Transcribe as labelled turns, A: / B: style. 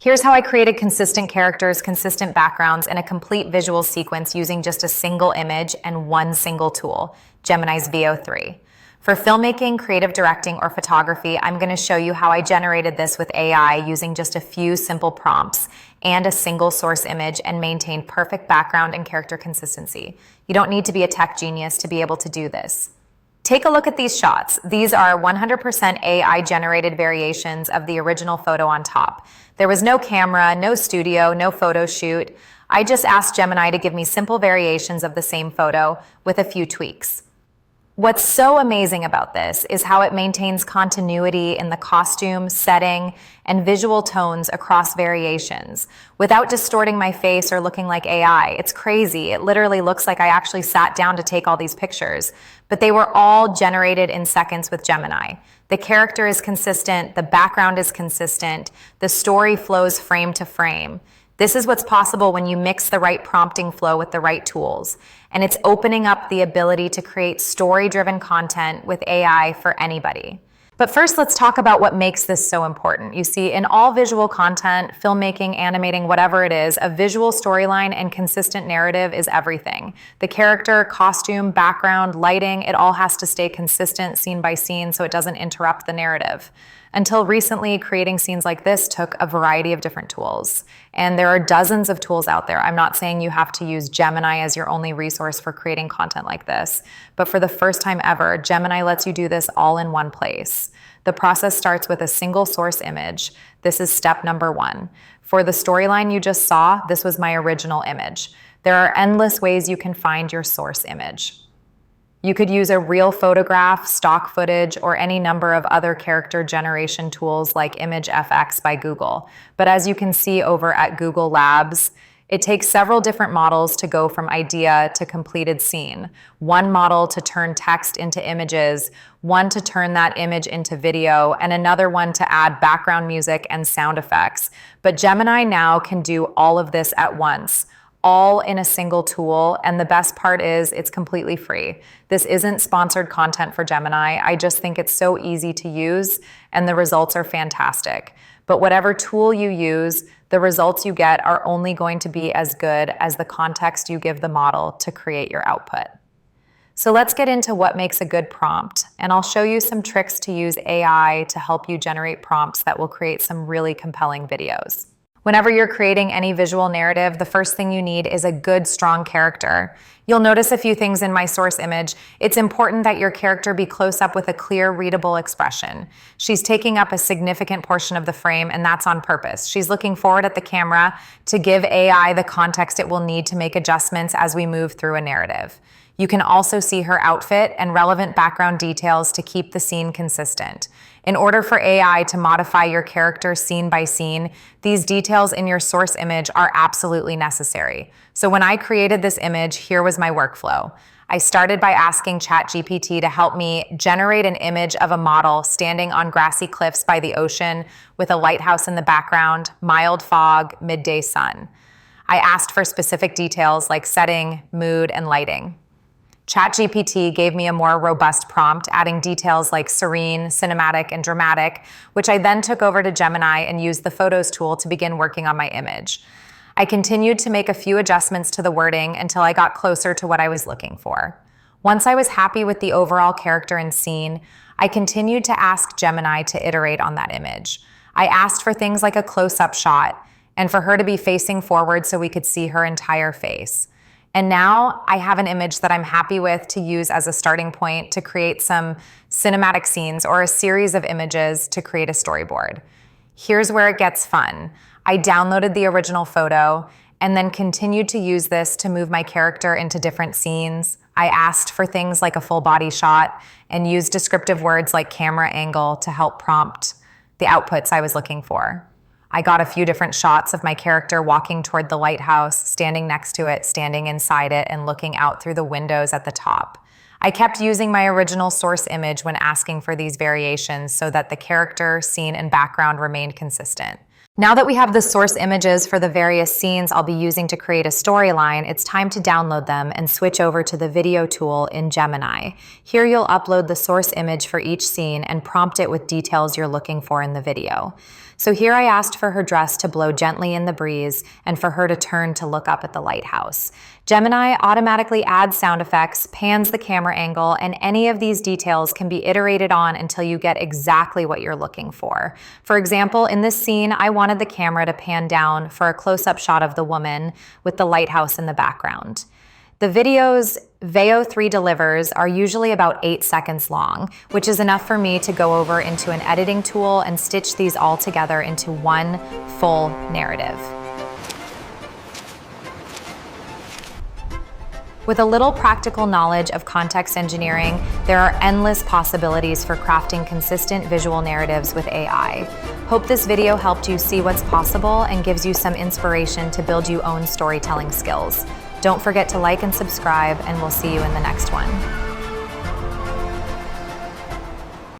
A: Here's how I created consistent characters, consistent backgrounds, and a complete visual sequence using just a single image and one single tool, Gemini's VO3. For filmmaking, creative directing, or photography, I'm going to show you how I generated this with AI using just a few simple prompts and a single source image and maintained perfect background and character consistency. You don't need to be a tech genius to be able to do this. Take a look at these shots. These are 100% AI-generated variations of the original photo on top. There was no camera, no studio, no photo shoot. I just asked Gemini to give me simple variations of the same photo with a few tweaks. What's so amazing about this is how it maintains continuity in the costume, setting, and visual tones across variations without distorting my face or looking like AI. It's crazy. It literally looks like I actually sat down to take all these pictures, but they were all generated in seconds with Gemini. The character is consistent, the background is consistent, the story flows frame to frame. This is what's possible when you mix the right prompting flow with the right tools. And it's opening up the ability to create story-driven content with AI for anybody. But first, let's talk about what makes this so important. You see, in all visual content, filmmaking, animating, whatever it is, a visual storyline and consistent narrative is everything. The character, costume, background, lighting, it all has to stay consistent scene by scene so it doesn't interrupt the narrative. Until recently, creating scenes like this took a variety of different tools. And there are dozens of tools out there. I'm not saying you have to use Gemini as your only resource for creating content like this. But for the first time ever, Gemini lets you do this all in one place. The process starts with a single source image. This is step number 1. For the storyline you just saw, this was my original image. There are endless ways you can find your source image. You could use a real photograph, stock footage, or any number of other character generation tools like ImageFX by Google. But as you can see over at Google Labs, it takes several different models to go from idea to completed scene. One model to turn text into images, one to turn that image into video, and another one to add background music and sound effects. But Gemini now can do all of this at once, all in a single tool, and the best part is it's completely free. This isn't sponsored content for Gemini. I just think it's so easy to use and the results are fantastic. But whatever tool you use, the results you get are only going to be as good as the context you give the model to create your output. So let's get into what makes a good prompt, and I'll show you some tricks to use AI to help you generate prompts that will create some really compelling videos. Whenever you're creating any visual narrative, the first thing you need is a good, strong character. You'll notice a few things in my source image. It's important that your character be close up with a clear, readable expression. She's taking up a significant portion of the frame, and that's on purpose. She's looking forward at the camera to give AI the context it will need to make adjustments as we move through a narrative. You can also see her outfit and relevant background details to keep the scene consistent. In order for AI to modify your character scene by scene, these details in your source image are absolutely necessary. So when I created this image, here was my workflow. I started by asking ChatGPT to help me generate an image of a model standing on grassy cliffs by the ocean with a lighthouse in the background, mild fog, midday sun. I asked for specific details like setting, mood, and lighting. ChatGPT gave me a more robust prompt, adding details like serene, cinematic, and dramatic, which I then took over to Gemini and used the Photos tool to begin working on my image. I continued to make a few adjustments to the wording until I got closer to what I was looking for. Once I was happy with the overall character and scene, I continued to ask Gemini to iterate on that image. I asked for things like a close-up shot and for her to be facing forward so we could see her entire face. And now I have an image that I'm happy with to use as a starting point to create some cinematic scenes or a series of images to create a storyboard. Here's where it gets fun. I downloaded the original photo and then continued to use this to move my character into different scenes. I asked for things like a full body shot and used descriptive words like camera angle to help prompt the outputs I was looking for. I got a few different shots of my character walking toward the lighthouse, standing next to it, standing inside it, and looking out through the windows at the top. I kept using my original source image when asking for these variations so that the character, scene, and background remained consistent. Now that we have the source images for the various scenes I'll be using to create a storyline, it's time to download them and switch over to the video tool in Gemini. Here you'll upload the source image for each scene and prompt it with details you're looking for in the video. So here I asked for her dress to blow gently in the breeze and for her to turn to look up at the lighthouse. Gemini automatically adds sound effects, pans the camera angle, and any of these details can be iterated on until you get exactly what you're looking for. For example, in this scene, I wanted the camera to pan down for a close-up shot of the woman with the lighthouse in the background. The videos Veo 3 delivers are usually about 8 seconds long, which is enough for me to go over into an editing tool and stitch these all together into one full narrative. With a little practical knowledge of context engineering, there are endless possibilities for crafting consistent visual narratives with AI. Hope this video helped you see what's possible and gives you some inspiration to build your own storytelling skills. Don't forget to like and subscribe, and we'll see you in the next one.